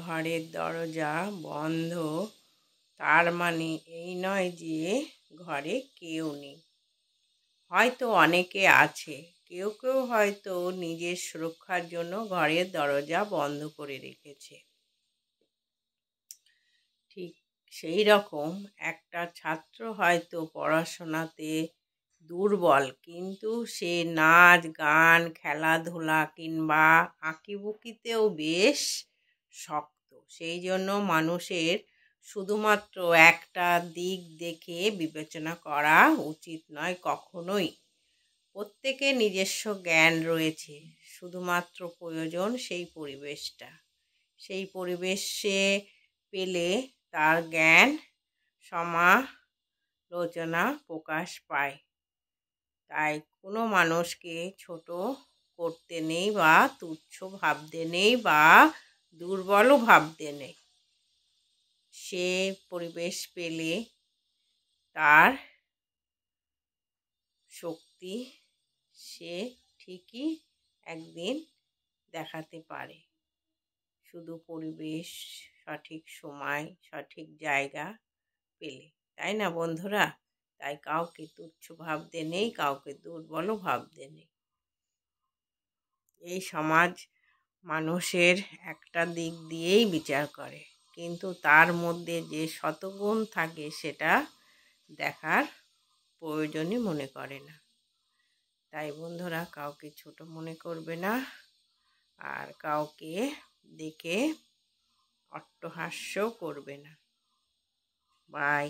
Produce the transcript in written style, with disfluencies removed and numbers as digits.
ঘরের দরজা বন্ধ তার মানে এই নয় যে ঘরে কেউ নেই। হয়তো অনেকে আছে, কেউ কেউ হয়তো নিজের সুরক্ষার জন্য ঘরের দরজা বন্ধ করে রেখেছে। ঠিক সেই রকম একটা ছাত্র হয়তো পড়াশোনাতে দুর্বল, কিন্তু সে নাচ গান খেলাধুলা কিংবা আঁকিবুকিতেও বেশ শক্ত। সেই জন্য মানুষের শুধুমাত্র একটা দিক দেখে বিবেচনা করা উচিত নয় কখনোই। প্রত্যেকের নিজস্ব জ্ঞান রয়েছে, শুধুমাত্র প্রয়োজন সেই পরিবেশটা। সেই পরিবেশে পেলে তার জ্ঞান সমালোচনা প্রকাশ পায়। তাই কোনো মানুষকে ছোট করতে নেই বা তুচ্ছ ভাবতে নেই বা দুর্বলও ভাবতে নেই। সে পরিবেশ পেলে তার শক্তি সে ঠিকই একদিন দেখাতে পারে। শুধু পরিবেশ, সঠিক সময়, সঠিক জায়গা পেলে, তাই না বন্ধুরা? তাই কাউকে তুচ্ছ ভাবতে নেই, কাউকে দুর্বলও ভাবতে নেই। এই সমাজ মানুষের একটা দিক দিয়েই বিচার করে, কিন্তু তার মধ্যে যে শতগুণ থাকে সেটা দেখার প্রয়োজনই মনে করে না। তাই বন্ধুরা, কাউকে ছোট মনে করবে না, আর কাউকে দেখে অট্টহাস্য করবে না। বাই।